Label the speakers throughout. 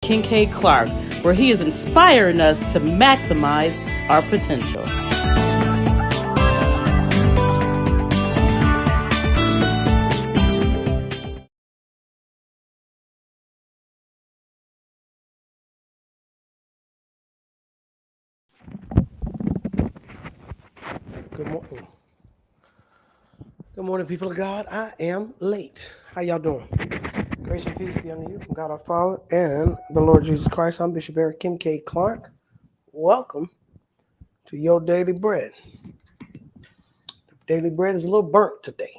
Speaker 1: Kincaid Clark, where he is inspiring us to maximize our potential.
Speaker 2: Good morning. Good morning, people of God. I am late. How y'all doing? Grace and peace be unto you from God our Father and the Lord Jesus Christ. I'm Bishop Eric Kincaid Clark. Welcome to your daily bread. The daily bread is a little burnt today.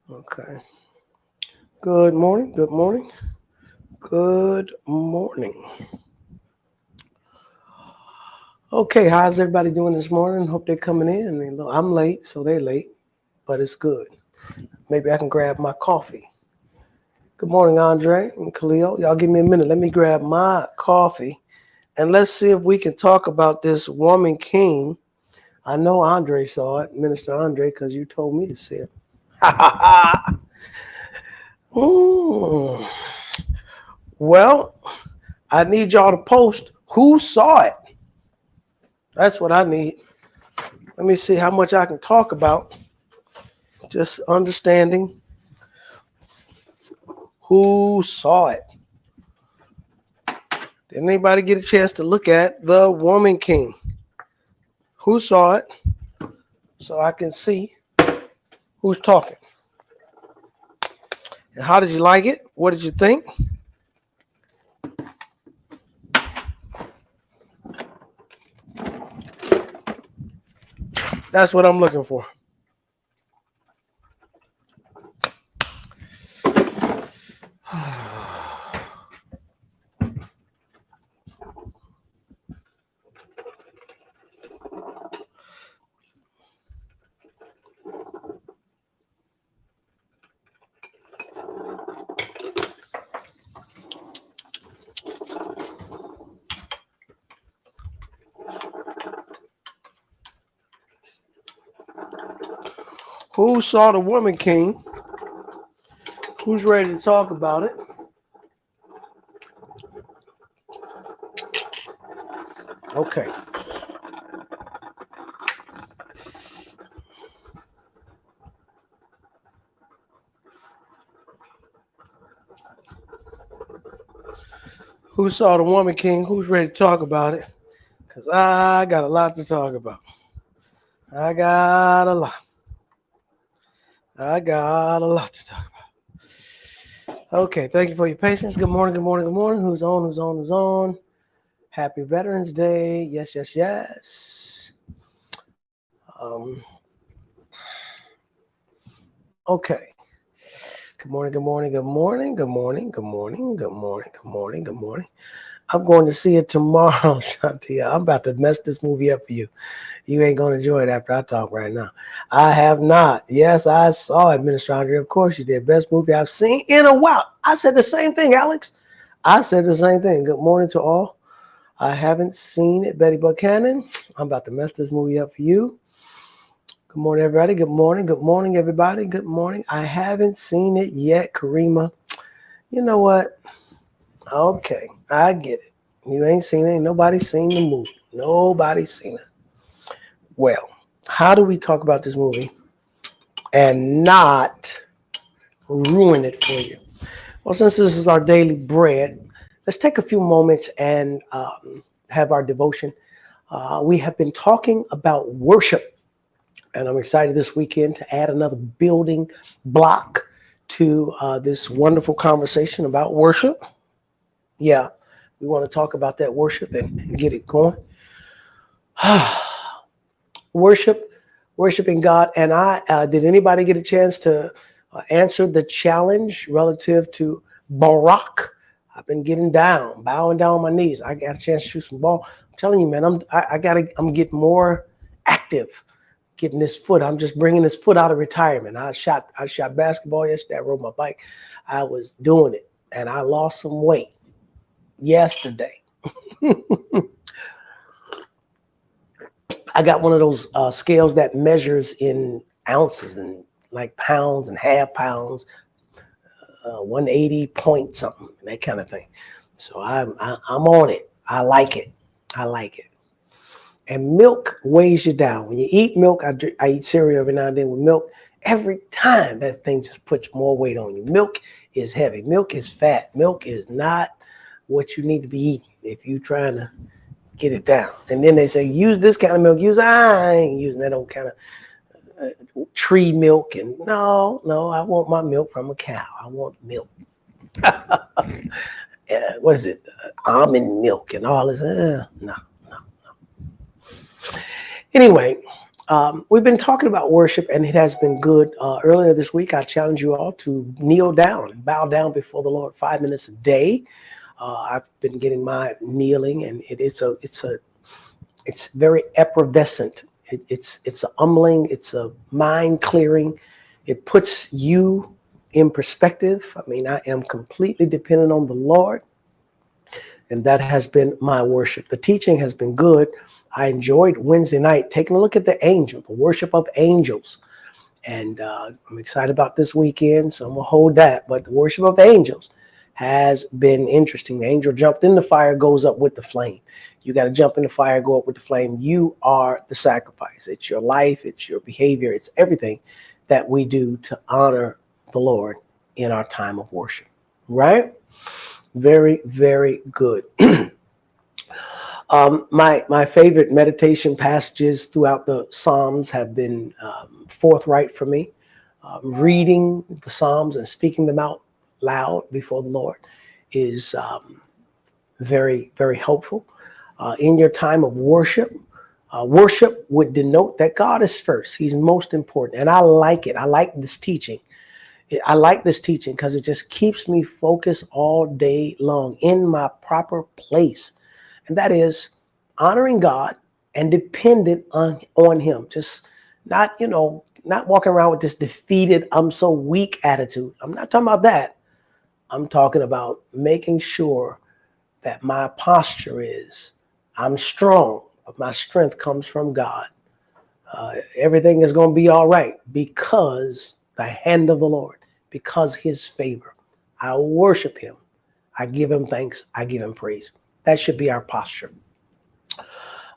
Speaker 2: Okay. Good morning. Good morning. Good morning. Okay, how's everybody doing this morning? Hope they're coming in. I'm late, so they're late, but it's good. Maybe I can grab my coffee. Good morning, Andre and Khalil. Y'all give me a minute. Let me grab my coffee, and let's see if we can talk about this woman king. I know Andre saw it, Minister Andre, because you told me to see it. Well, I need y'all to post who saw it. That's what I need. Let me see how much I can talk about. Just understanding who saw it. Did anybody get a chance to look at The Woman King? Who saw it? So I can see who's talking. And how did you like it? What did you think? That's what I'm looking for. Who saw The Woman King? Who's ready to talk about it? Okay. Who saw The Woman King? Who's ready to talk about it? Because I got a lot to talk about. I got a lot to talk about. Okay, thank you for your patience. Good morning. Who's on? Happy Veterans Day. Yes. Okay. Good morning. I'm going to see it tomorrow, Shantia. I'm about to mess this movie up for you. You ain't going to enjoy it after I talk right now. I have not. Yes, I saw it, Minister Andre. Of course you did. Best movie I've seen in a while. I said the same thing, Alex. I said the same thing. Good morning to all. I haven't seen it. Betty Buchanan. I'm about to mess this movie up for you. Good morning, everybody. Good morning, everybody. Good morning. I haven't seen it yet, Karima. You know what? Okay, I get it. You ain't seen it. Nobody's seen the movie. Nobody's seen it. Well, how do we talk about this movie and not ruin it for you? Well, since this is our daily bread, let's take a few moments and have our devotion. We have been talking about worship, and I'm excited this weekend to add another building block to this wonderful conversation about worship. Yeah, we want to talk about that worship and get it going. Worshiping God. And did anybody get a chance to answer the challenge relative to Barack? I've been bowing down on my knees. I got a chance to shoot some ball. I'm telling you, man, I'm getting more active, getting this foot. I'm just bringing this foot out of retirement. I shot basketball yesterday. I rode my bike. I was doing it, and I lost some weight yesterday. I got one of those scales that measures in ounces and like pounds and half pounds, 180 point something, that kind of thing. So I'm on it. I like it. I like it. And milk weighs you down. When you eat milk, I eat cereal every now and then with milk. Every time that thing just puts more weight on you. Milk is heavy. Milk is fat. Milk is not what you need to be eating if you're trying to get it down. And then they say, use this kind of milk. I ain't using that old kind of tree milk. And no, I want my milk from a cow. I want milk. What is it? Almond milk and all this. No. Anyway, we've been talking about worship, and it has been good. Earlier this week, I challenged you all to kneel down and bow down before the Lord 5 minutes a day. I've been getting my kneeling, and it's very effervescent. It's a humbling. It's a mind clearing. It puts you in perspective. I mean, I am completely dependent on the Lord, and that has been my worship. The teaching has been good. I enjoyed Wednesday night taking a look at the angel, the worship of angels. And I'm excited about this weekend, so I'm going to hold that. But the worship of angels has been interesting. The angel jumped in the fire, goes up with the flame. You got to jump in the fire, go up with the flame. You are the sacrifice. It's your life. It's your behavior. It's everything that we do to honor the Lord in our time of worship. Right? Very, very good. My favorite meditation passages throughout the Psalms have been forthright for me. Reading the Psalms and speaking them out loud before the Lord is very, very helpful. In your time of worship, worship would denote that God is first. He's most important. And I like it. I like this teaching. I like this teaching because it just keeps me focused all day long in my proper place. And that is honoring God and dependent on him. Just not walking around with this defeated, I'm so weak attitude. I'm not talking about that. I'm talking about making sure that my posture is, I'm strong, but my strength comes from God. Everything is going to be all right because the hand of the Lord, because his favor. I worship him. I give him thanks. I give him praise. That should be our posture.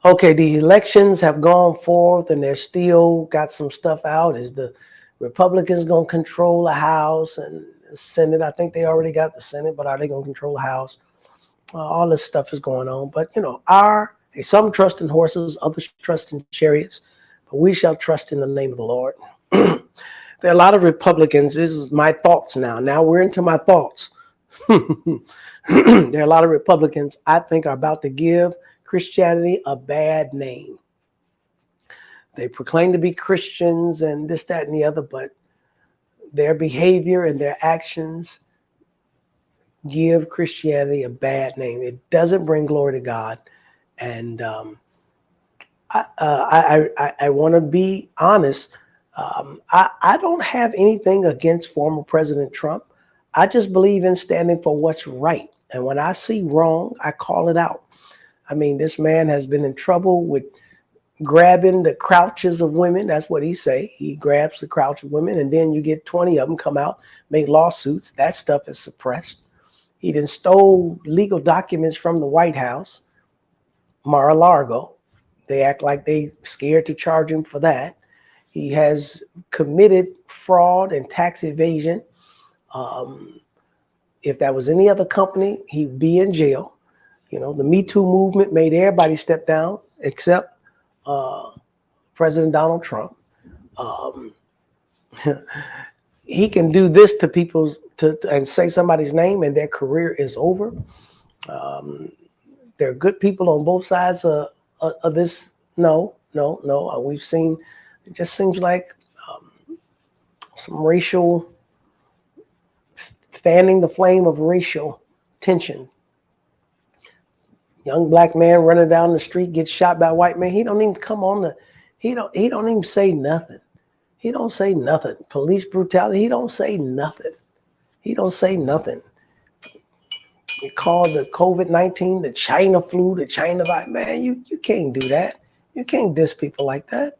Speaker 2: Okay, the elections have gone forth and they're still got some stuff out. Is the Republicans going to control the House and the Senate? I think they already got the Senate, but are they going to control the House? All this stuff is going on. But, some trust in horses, others trust in chariots, but we shall trust in the name of the Lord. There are a lot of Republicans. This is my thoughts now. Now we're into my thoughts. There are a lot of Republicans I think are about to give Christianity a bad name. They proclaim to be Christians and this, that, and the other, but their behavior and their actions give Christianity a bad name. It doesn't bring glory to God. And I want to be honest. I don't have anything against former President Trump. I just believe in standing for what's right. And when I see wrong, I call it out. I mean, this man has been in trouble with grabbing the crouches of women. That's what he say. He grabs the crouch of women, and then you get 20 of them come out, make lawsuits. That stuff is suppressed. He then stole legal documents from the White House, Mar-a-Lago. They act like they scared to charge him for that. He has committed fraud and tax evasion. If that was any other company, he'd be in jail. The Me Too movement made everybody step down except President Donald Trump. He can do this to people and say somebody's name and their career is over. There are good people on both sides of this. No. We've seen, it just seems like some racial, fanning the flame of racial tension. Young black man running down the street gets shot by a white man. He don't even come on he don't even say nothing. He don't say nothing. Police brutality, he don't say nothing. He don't say nothing. You call the COVID-19 the China flu, the China virus. Man, you can't do that. You can't diss people like that.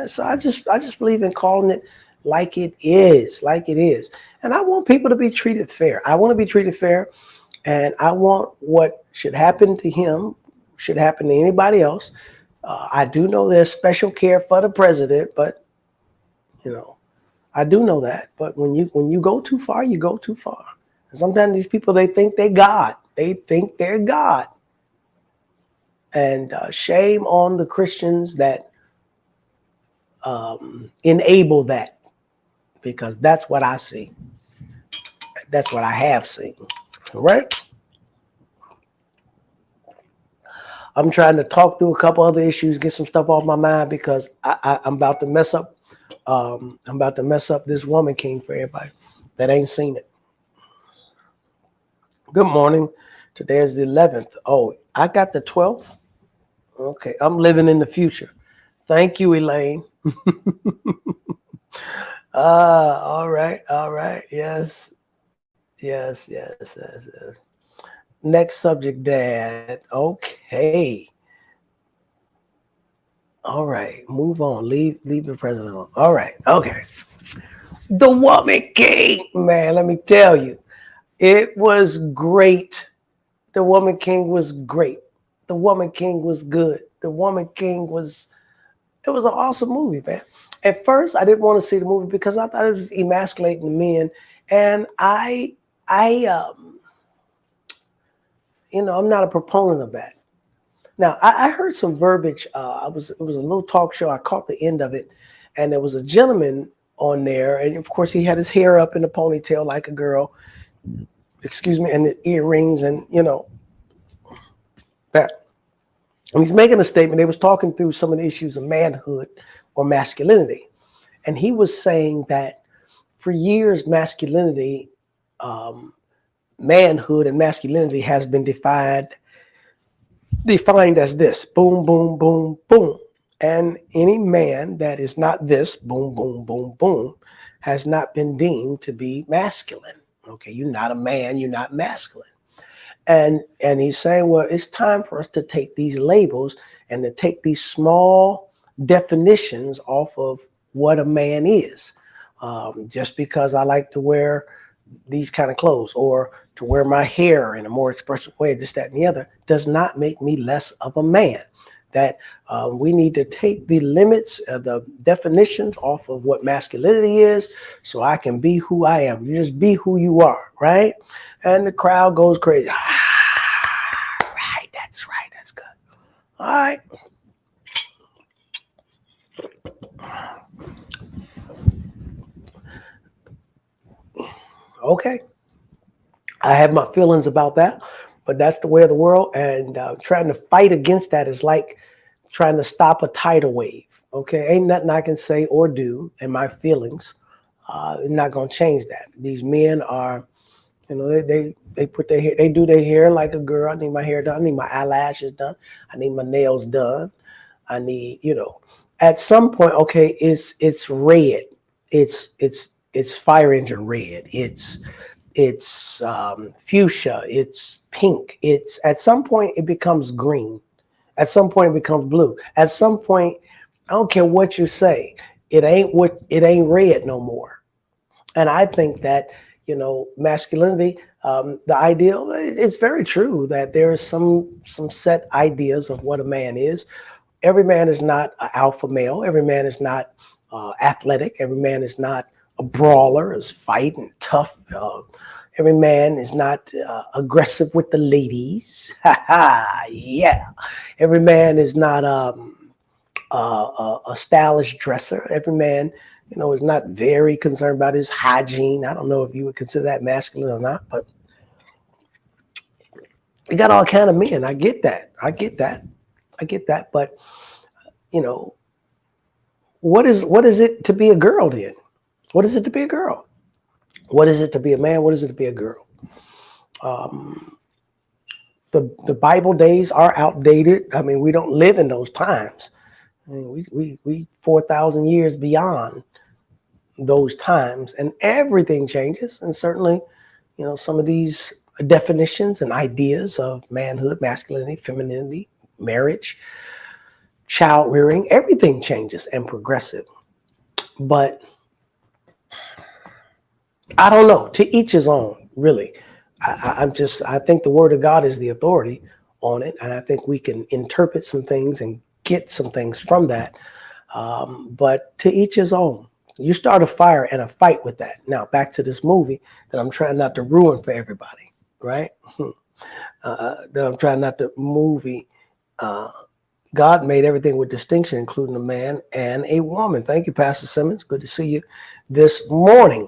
Speaker 2: So I just believe in calling it like it is, like it is. And I want people to be treated fair. I want to be treated fair, and I want what should happen to him should happen to anybody else. I do know there's special care for the president, but you know, I do know that. But when you go too far, you go too far. And sometimes these people, they think they're God. They think they're God. And shame on the Christians that enable that, because that's what I see. That's what I have seen. All right. I'm trying to talk through a couple other issues, get some stuff off my mind, because I'm about to mess up. I'm about to mess up this Woman King for everybody that ain't seen it. Good morning. Today is the 11th. Oh, I got the 12th. Okay, I'm living in the future. Thank you, Elaine. All right, all right. Yes, yes, yes, yes, yes. Next subject, Dad. Okay. All right, move on. Leave the president alone. All right, okay. The Woman King, man. Let me tell you, it was great. The Woman King was great. The Woman King was good. The Woman King was. It was an awesome movie, man. At first, I didn't want to see the movie because I thought it was emasculating the men, and I'm not a proponent of that. Now, I heard some verbiage. It was a little talk show. I caught the end of it, and there was a gentleman on there, and of course, he had his hair up in a ponytail like a girl. Excuse me, and the earrings, and that. And he's making a statement. They was talking through some of the issues of manhood or masculinity, and he was saying that for years, manhood and masculinity has been defined as this: boom, boom, boom, boom. And any man that is not this, boom, boom, boom, boom, has not been deemed to be masculine. Okay, you're not a man, you're not masculine. And he's saying, well, it's time for us to take these labels and to take these small definitions off of what a man is. Just because I like to wear these kind of clothes or to wear my hair in a more expressive way, this, that, and the other, does not make me less of a man. That we need to take the limits, the definitions off of what masculinity is, so I can be who I am. You just be who you are, right? And the crowd goes crazy. Right, that's right, that's good. All right. Okay. I have my feelings about that, but that's the way of the world. And trying to fight against that is like trying to stop a tidal wave. Okay, ain't nothing I can say or do, and my feelings not gonna change that. These men are, they put their hair, they do their hair like a girl. I need my hair done. I need my eyelashes done. I need my nails done. I need, at some point, okay, it's red. It's fire engine red. It's fuchsia. It's pink. It's at some point it becomes green. At some point it becomes blue. At some point, I don't care what you say, it ain't red no more. And I think that masculinity, the ideal, it's very true that there are some set ideas of what a man is. Every man is not an alpha male. Every man is not athletic. Every man is not a brawler, is fighting tough. Every man is not aggressive with the ladies. Yeah. Every man is not a stylish dresser. Every man, is not very concerned about his hygiene. I don't know if you would consider that masculine or not, but we got all kind of men. I get that. But what is it to be a girl then? What is it to be a girl? What is it to be a man? What is it to be a girl? The Bible days are outdated. I mean, we don't live in those times. I mean, we 4,000 years beyond those times, and everything changes. And certainly, some of these definitions and ideas of manhood, masculinity, femininity, marriage, child rearing, everything changes and progressive. But I don't know. To each his own, really. I think the word of God is the authority on it. And I think we can interpret some things and get some things from that. But to each his own. You start a fire and a fight with that. Now, back to this movie that I'm trying not to ruin for everybody, right? That I'm trying not to movie. Uh, God made everything with distinction, including a man and a woman. Thank you, Pastor Simmons. Good to see you this morning.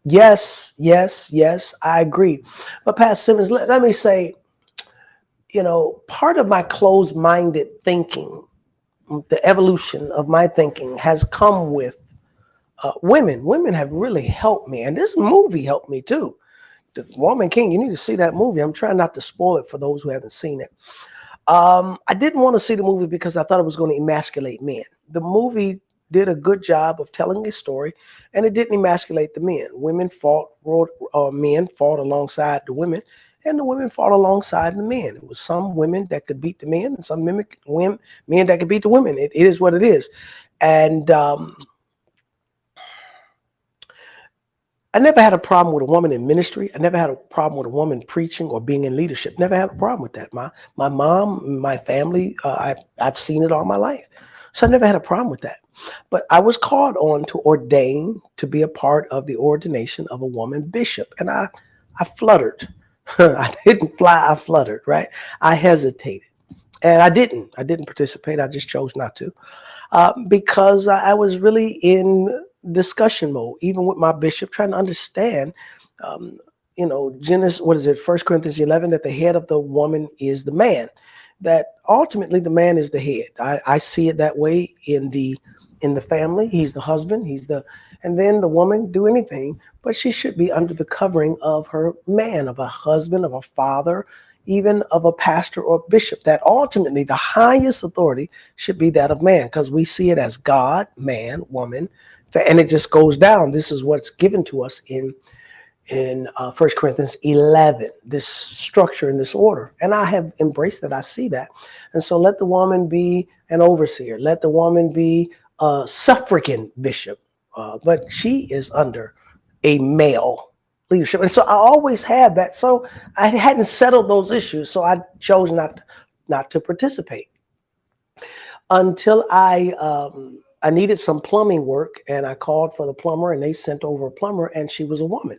Speaker 2: Yes, I agree. But Pastor Simmons, let me say, part of my closed-minded thinking, the evolution of my thinking has come with women. Women have really helped me. And this movie helped me too. The Woman King, you need to see that movie. I'm trying not to spoil it for those who haven't seen it. I didn't want to see the movie because I thought it was going to emasculate men. The movie did a good job of telling a story, and it didn't emasculate the men. Men fought alongside the women, and the women fought alongside the men. It was some women that could beat the men, and some men that could beat the women. It is what it is. And I never had a problem with a woman in ministry. I never had a problem with a woman preaching or being in leadership. Never had a problem with that. My mom, my family, I've seen it all my life. So I never had a problem with that. But I was called on to ordain to be a part of the ordination of a woman bishop. And I fluttered. I didn't fly, I fluttered, right? I hesitated. And I didn't participate. I just chose not to. Because I was really in discussion mode, even with my bishop, trying to understand, Genesis, 1 Corinthians 11, that the head of the woman is the man, that ultimately the man is the head. I see it that way in the family. He's the husband, and then the woman do anything, but she should be under the covering of her man, of a husband, of a father, even of a pastor or bishop, that ultimately the highest authority should be that of man, because we see it as God, man, woman, and it just goes down. This is what's given to us in 1 Corinthians 11, this structure and this order. And I have embraced that. I see that. And so let the woman be an overseer. Let the woman be a suffragan bishop. But she is under a male leadership. And so I always had that. So I hadn't settled those issues. So I chose not to participate until I needed some plumbing work, and I called for the plumber, and they sent over a plumber, and she was a woman.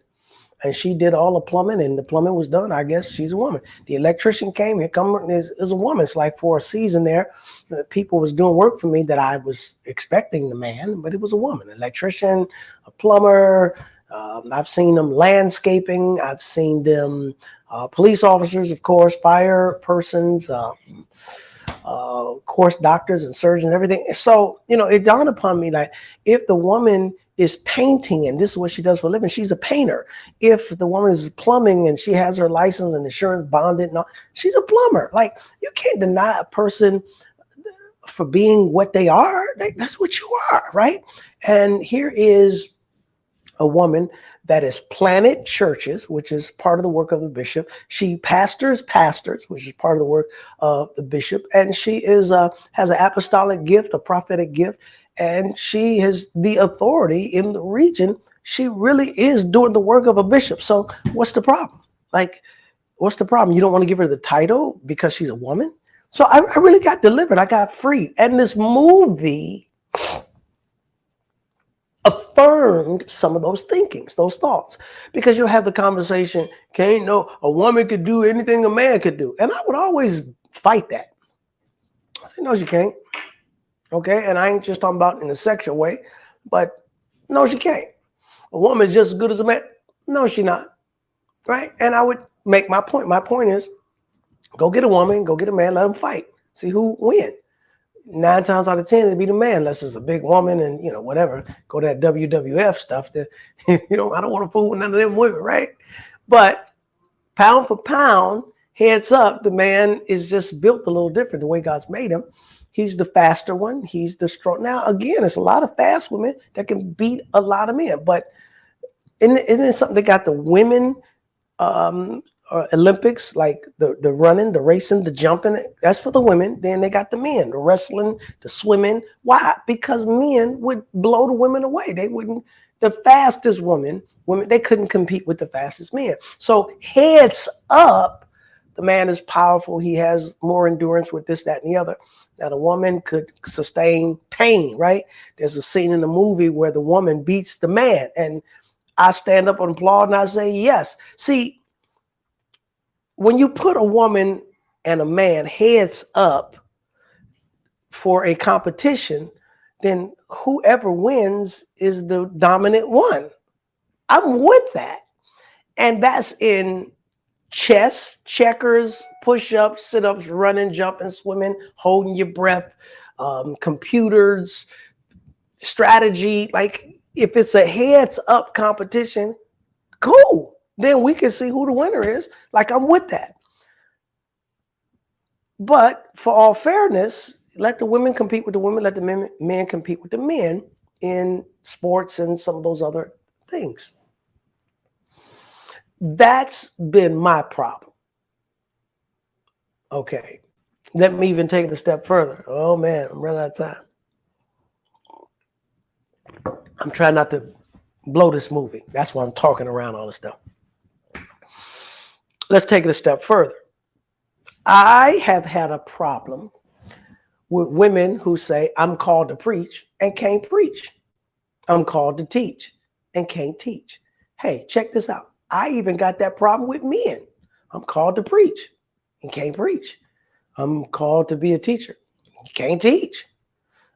Speaker 2: And she did all the plumbing, and the plumbing was done. I guess she's a woman. The electrician came, is a woman. It's like for a season there, people was doing work for me that I was expecting the man, but it was a woman. Electrician, a plumber. I've seen them landscaping. I've seen them police officers, of course, fire persons, of course, doctors and surgeons, everything. So, it dawned upon me that if the woman is painting and this is what she does for a living, she's a painter. If the woman is plumbing and she has her license and insurance bonded, and all, she's a plumber. Like, you can't deny a person for being what they are. That's what you are, right? And here is a woman that has planted churches, which is part of the work of the bishop. She pastors, which is part of the work of the bishop. And she has an apostolic gift, a prophetic gift, and she has the authority in the region. She really is doing the work of a bishop. So what's the problem? What's the problem? You don't want to give her the title because she's a woman? So I really got delivered. I got freed. And this movie affirmed some of those thinkings, those thoughts, because you'll have the conversation, a woman could do anything a man could do. And I would always fight that. I say, no, she can't. Okay. And I ain't just talking about in a sexual way, but no, she can't. A woman is just as good as a man. No, she's not. Right. And I would make my point. My point is, go get a woman, go get a man, let them fight. See who wins. 9 times out of 10, it'd be the man, unless it's a big woman and, whatever, go to that WWF stuff that, I don't want to fool with none of them women, right? But pound for pound, heads up, the man is just built a little different the way God's made him. He's the faster one. He's the strong. Now, again, it's a lot of fast women that can beat a lot of men, but isn't it something that got the women Olympics, like the running, the racing, the jumping, that's for the women. Then they got the men, the wrestling, the swimming. Why? Because men would blow the women away. They wouldn't The fastest women, they couldn't compete with the fastest men. So heads up, the man is powerful. He has more endurance with this, that, and the other. Now the woman could sustain pain, right? There's a scene in the movie where the woman beats the man, and I stand up and applaud and I say yes. See, when you put a woman and a man heads up for a competition, then whoever wins is the dominant one. I'm with that. And that's in chess, checkers, push-ups, sit-ups, running, jumping, swimming, holding your breath, computers, strategy. Like if it's a heads-up competition, cool. Then we can see who the winner is. Like I'm with that. But for all fairness, let the women compete with the women, let the men compete with the men in sports and some of those other things. That's been my problem. Okay, let me even take it a step further. Oh man, I'm running out of time. I'm trying not to blow this movie. That's why I'm talking around all this stuff. Let's take it a step further. I have had a problem with women who say, I'm called to preach and can't preach. I'm called to teach and can't teach. Hey, check this out. I even got that problem with men. I'm called to preach and can't preach. I'm called to be a teacher. You can't teach.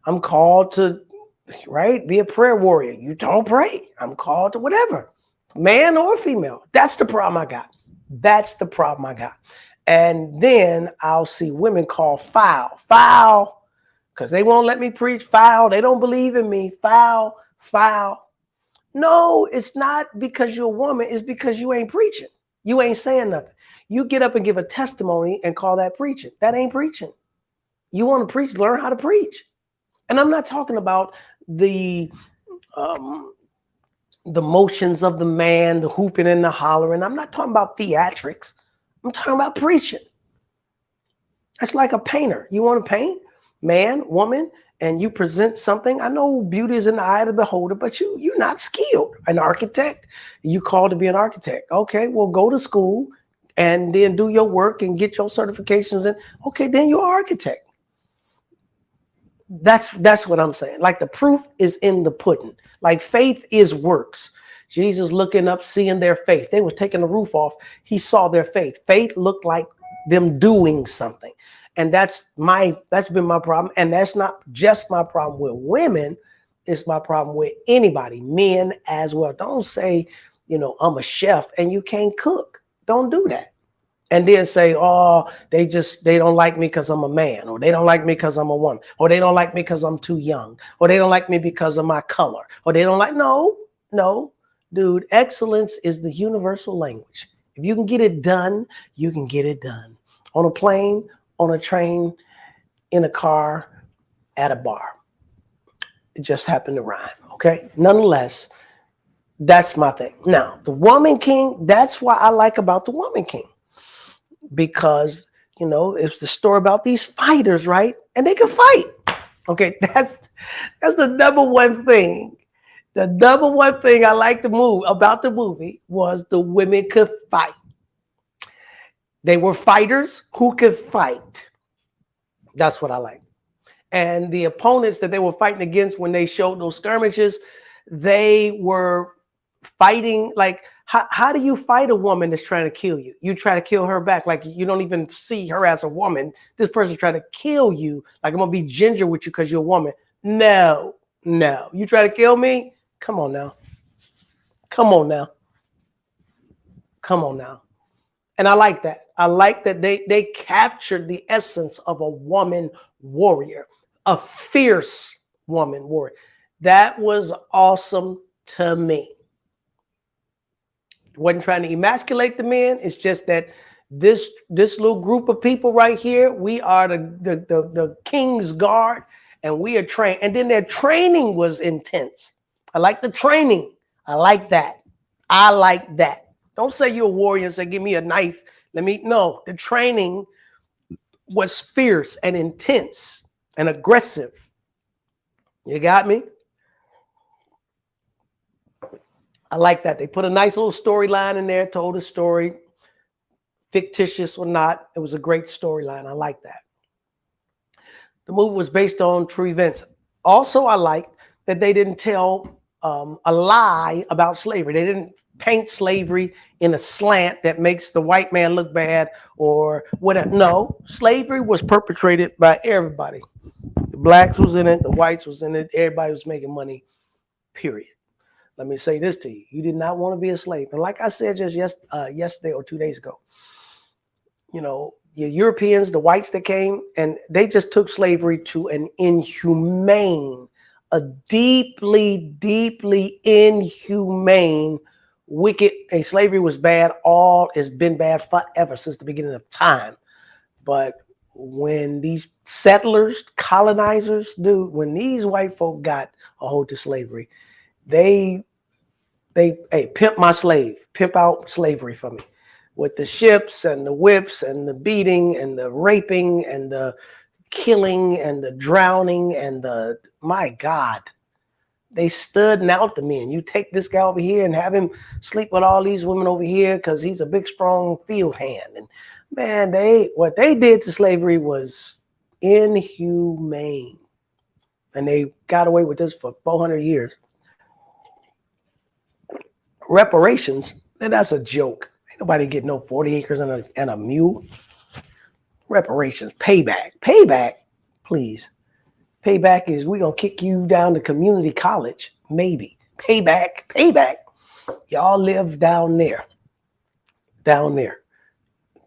Speaker 2: I'm called to, right, be a prayer warrior. You don't pray. I'm called to whatever, man or female. That's the problem I got. That's the problem I got. And then I'll see women call foul, because they won't let me preach, foul. They don't believe in me, foul. No, it's not because you're a woman. It's because you ain't preaching. You ain't saying nothing. You get up and give a testimony and call that preaching. That ain't preaching. You want to preach, learn how to preach. And I'm not talking about the motions of the man, the hooping and the hollering. I'm not talking about theatrics. I'm talking about preaching. It's like a painter. You want to paint, man, woman, and you present something. I know beauty is in the eye of the beholder, but you're not skilled. An architect, you called to be an architect. Okay, well, go to school and then do your work and get your certifications. And okay, then you're an architect. That's what I'm saying. Like the proof is in the pudding. Like faith is works. Jesus looking up, seeing their faith. They were taking the roof off. He saw their faith. Faith looked like them doing something. And that's been my problem. And that's not just my problem with women. It's my problem with anybody, men as well. Don't say, I'm a chef and you can't cook. Don't do that. And then say, oh, they don't like me because I'm a man, or they don't like me because I'm a woman, or they don't like me because I'm too young, or they don't like me because of my color, or they don't like, no, dude, excellence is the universal language. If you can get it done, you can get it done. On a plane, on a train, in a car, at a bar. It just happened to rhyme, okay? Nonetheless, that's my thing. Now, the woman king, that's what I like about the woman king. Because, it's the story about these fighters, right? And they can fight. Okay, that's the number one thing. The number one thing I like about the movie was the women could fight. They were fighters who could fight. That's what I like. And the opponents that they were fighting against when they showed those skirmishes, they were fighting like, how do you fight a woman that's trying to kill you? You try to kill her back. Like you don't even see her as a woman. This person's trying to kill you. Like I'm going to be ginger with you because you're a woman. No. You try to kill me? Come on now. And I like that. I like that they captured the essence of a woman warrior, a fierce woman warrior. That was awesome to me. Wasn't trying to emasculate the men. It's just that this little group of people right here, we are the King's Guard, and we are trained. And then their training was intense. I like the training. I like that. Don't say you're a warrior and say, give me a knife. No, the training was fierce and intense and aggressive. You got me? I like that. They put a nice little storyline in there, told a story, fictitious or not. It was a great storyline. I like that. The movie was based on true events. Also, I like that they didn't tell a lie about slavery. They didn't paint slavery in a slant that makes the white man look bad or whatever. No, slavery was perpetrated by everybody. The blacks was in it, the whites was in it, everybody was making money, period. Let me say this to you. You did not want to be a slave. And like I said just yesterday or 2 days ago, you know, the Europeans, the whites that came, and they just took slavery to an inhumane, a deeply, deeply inhumane, wicked, and slavery was bad. All has been bad forever since the beginning of time. But when these settlers, colonizers, when these white folk got a hold of slavery, they hey, pimp my slave, pimp out slavery for me. With the ships and the whips and the beating and the raping and the killing and the drowning and the, my God, they stood out to me. And you take this guy over here and have him sleep with all these women over here because he's a big, strong field hand. And man, what they did to slavery was inhumane. And they got away with this for 400 years. Reparations, and that's a joke. Ain't nobody getting no 40 acres and a mule. Reparations, payback, please. Payback is we gonna kick you down to community college, maybe. Payback. Y'all live down there.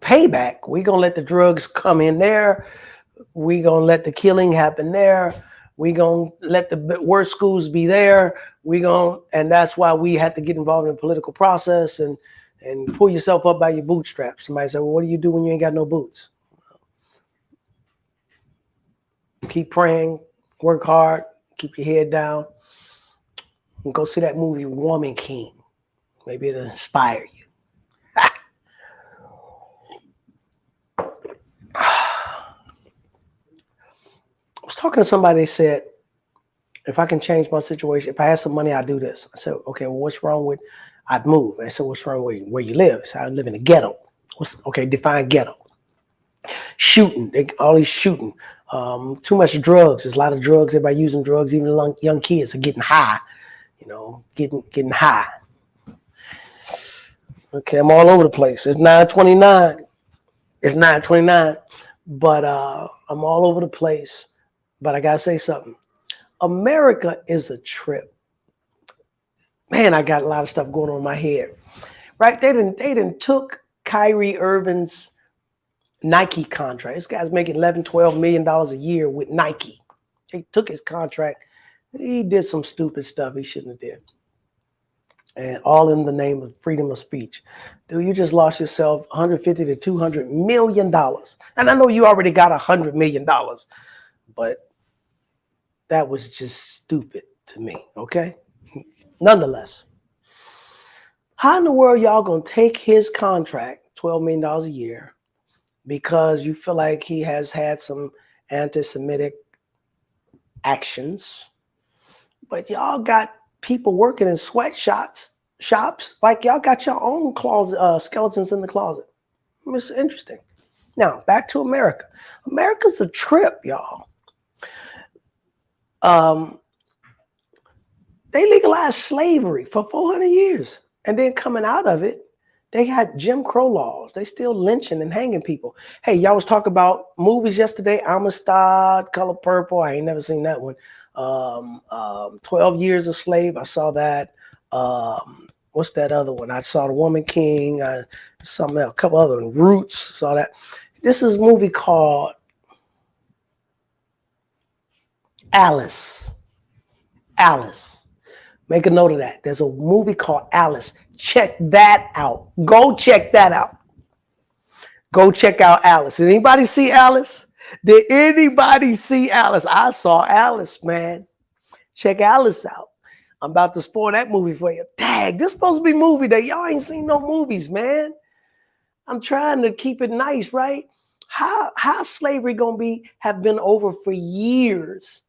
Speaker 2: Payback, we gonna let the drugs come in there. We gonna let the killing happen there. We gonna let the worst schools be there. And that's why we had to get involved in the political process and pull yourself up by your bootstraps. Somebody said, well, what do you do when you ain't got no boots? Keep praying, work hard, keep your head down, and go see that movie Woman King. Maybe it'll inspire you. I was talking to somebody, they said, if I can change my situation, if I had some money, I'd do this. I said, okay, well, what's wrong with, I'd move. I said, what's wrong with where you live? I said, I live in a ghetto. Okay, define ghetto. Shooting, all these shooting. Too much drugs. There's a lot of drugs. Everybody using drugs. Even young kids are getting high. You know, getting high. Okay, I'm all over the place. It's 9:29. But I'm all over the place. But I gotta say something. America is a trip. Man, I got a lot of stuff going on in my head. Right? They didn't took Kyrie Irving's Nike contract. This guy's making $11-12 million a year with Nike. He took his contract. He did some stupid stuff he shouldn't have did. And all in the name of freedom of speech. Dude, you just lost yourself $150 to $200 million. And I know you already got $100 million, but that was just stupid to me, okay? Nonetheless, how in the world y'all gonna take his contract, $12 million a year, because you feel like he has had some anti-Semitic actions, but y'all got people working in sweatshops, like y'all got your own closet, skeletons in the closet. It's interesting. Now, back to America. America's a trip, y'all. They legalized slavery for 400 years. And then coming out of it, they had Jim Crow laws. They still lynching and hanging people. Hey, y'all was talking about movies yesterday. Amistad, Color Purple. I ain't never seen that one. 12 Years a Slave. I saw that. What's that other one? I saw The Woman King. Something else, a couple other ones. Roots. Saw that. This is a movie called Alice. Make a note of that. There's a movie called Alice. Check that out. Go check that out. Go check out Alice. Did anybody see Alice? Did anybody see Alice? I saw Alice, man. Check Alice out. I'm about to spoil that movie for you. Dang, this supposed to be movie day. Y'all ain't seen no movies, man. I'm trying to keep it nice, right? How slavery gonna have been over for years?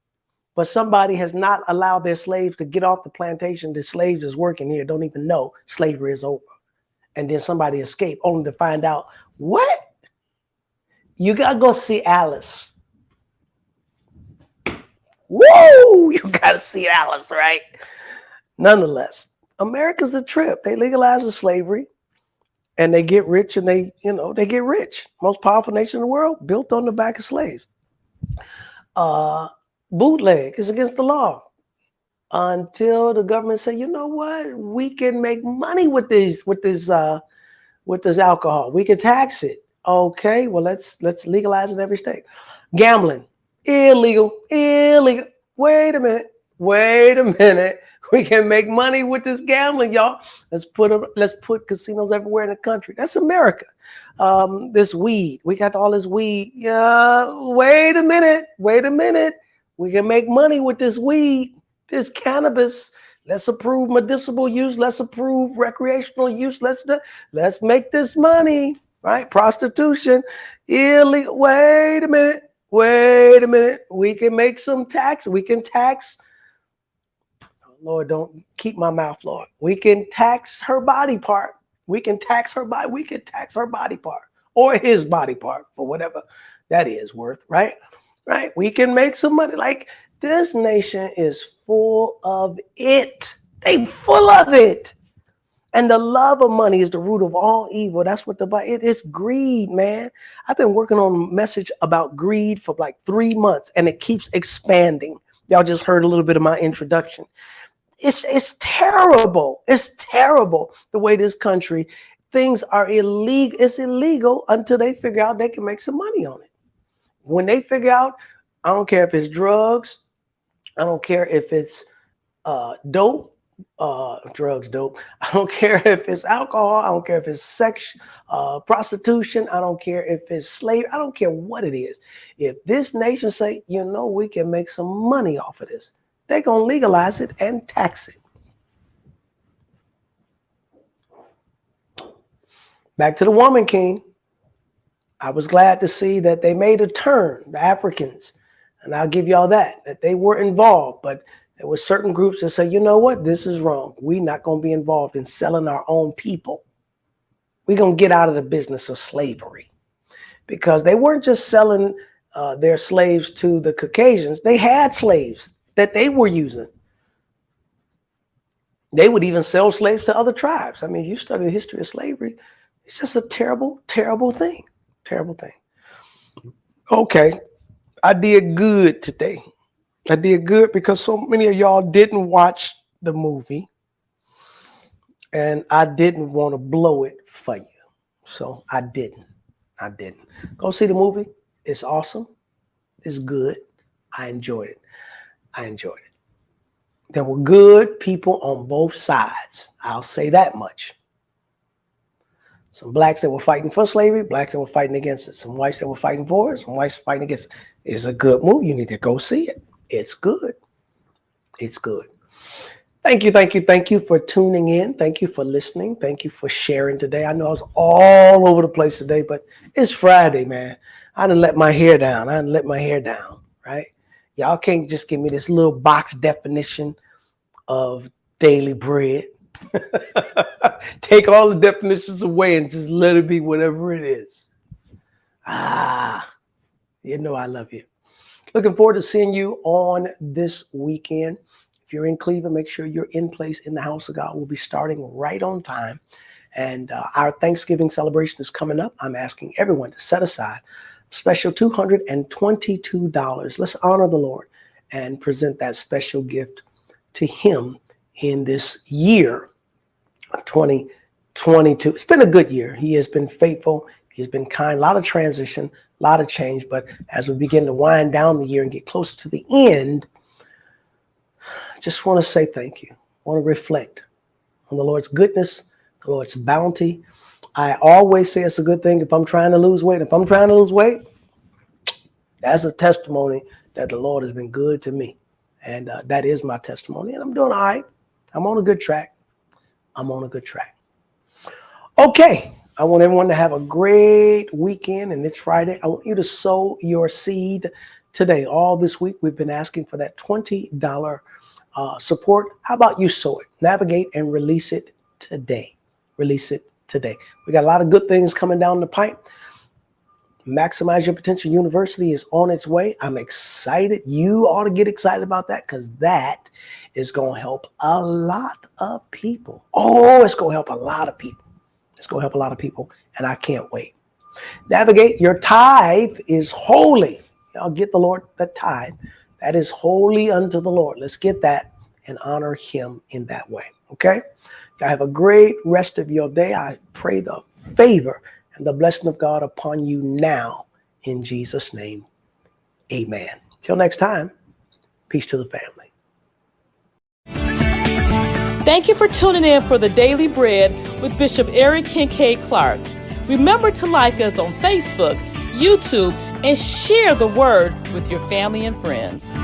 Speaker 2: but somebody has not allowed their slaves to get off the plantation. The slaves is working here, don't even know slavery is over. And then somebody escaped only to find out, what? You got to go see Alice. Whoa, you got to see Alice, right? Nonetheless, America's a trip. They legalize slavery and they get rich, and they get rich. Most powerful nation in the world built on the back of slaves. Bootleg is against the law until the government say, you know what, we can make money with this alcohol. We can tax it. Okay, well let's legalize it in every state. Gambling, illegal. Wait a minute. We can make money with this gambling, y'all. Let's put casinos everywhere in the country. That's America. This weed, we got all this weed. Yeah, wait a minute. We can make money with this weed, this cannabis. Let's approve medicinal use. Let's approve recreational use. Let's make this money, right? Prostitution, illegal. Wait a minute. We can make some tax. We can tax. Lord, don't keep my mouth, Lord. We can tax her body part. We can tax her body. We can tax her body part or his body part for whatever that is worth, right? Right? We can make some money. Like, this nation is full of it. They full of it. And the love of money is the root of all evil. That's what it is. Greed, man. I've been working on a message about greed for like 3 months, and it keeps expanding. Y'all just heard a little bit of my introduction. It's terrible. It's terrible the way this country, things are illegal. It's illegal until they figure out they can make some money on it. When they figure out, I don't care if it's drugs, I don't care if it's dope. Drugs, dope. I don't care if it's alcohol. I don't care if it's sex, prostitution. I don't care if it's slave. I don't care what it is. If this nation say, we can make some money off of this, they're going to legalize it and tax it. Back to the woman king. I was glad to see that they made a turn, the Africans, and I'll give y'all that they were involved, but there were certain groups that say, you know what, this is wrong. We're not going to be involved in selling our own people. We're going to get out of the business of slavery, because they weren't just selling their slaves to the Caucasians. They had slaves that they were using. They would even sell slaves to other tribes. I mean, you study the history of slavery. It's just a terrible, terrible thing. Terrible thing. Okay, I did good today. I did good because so many of y'all didn't watch the movie, and I didn't want to blow it for you. So I didn't. Go see the movie. It's awesome. It's good. I enjoyed it. There were good people on both sides. I'll say that much. Some blacks that were fighting for slavery, blacks that were fighting against it. Some whites that were fighting for it, some whites fighting against it. It's a good movie. You need to go see it. It's good. Thank you for tuning in. Thank you for listening. Thank you for sharing today. I know I was all over the place today, but it's Friday, man. I done let my hair down, right? Y'all can't just give me this little box definition of daily bread. Take all the definitions away and just let it be whatever it is. I love you. Looking forward to seeing you on this weekend. If you're in Cleveland, make sure you're in place in the house of God. We'll be starting right on time. And our Thanksgiving celebration is coming up. I'm asking everyone to set aside a special $222. Let's honor the Lord and present that special gift to him in this year of 2022. It's been a good year. He has been faithful. He's been kind. A lot of transition, a lot of change. But as we begin to wind down the year and get closer to the end, I just want to say thank you. I want to reflect on the Lord's goodness, the Lord's bounty. I always say it's a good thing if I'm trying to lose weight. If I'm trying to lose weight, that's a testimony that the Lord has been good to me. And that is my testimony. And I'm doing all right. I'm on a good track. Okay. I want everyone to have a great weekend, and it's Friday. I want you to sow your seed today. All this week, we've been asking for that $20 support. How about you sow it? Navigate and release it today. Release it today. We got a lot of good things coming down the pipe. Maximize Your Potential University is on its way. I'm excited. You ought to get excited about that because that is going to help a lot of people. Oh, it's going to help a lot of people. It's going to help a lot of people, and I can't wait. Navigate. Your tithe is holy. Y'all get the Lord, the tithe. That is holy unto the Lord. Let's get that and honor him in that way. Okay? Y'all have a great rest of your day. I pray the favor and the blessing of God upon you now in Jesus' name. Amen. Till next time, peace to the family.
Speaker 1: Thank you for tuning in for the Daily Bread with Bishop Eric Kincaid Clark. Remember to like us on Facebook, YouTube, and share the word with your family and friends.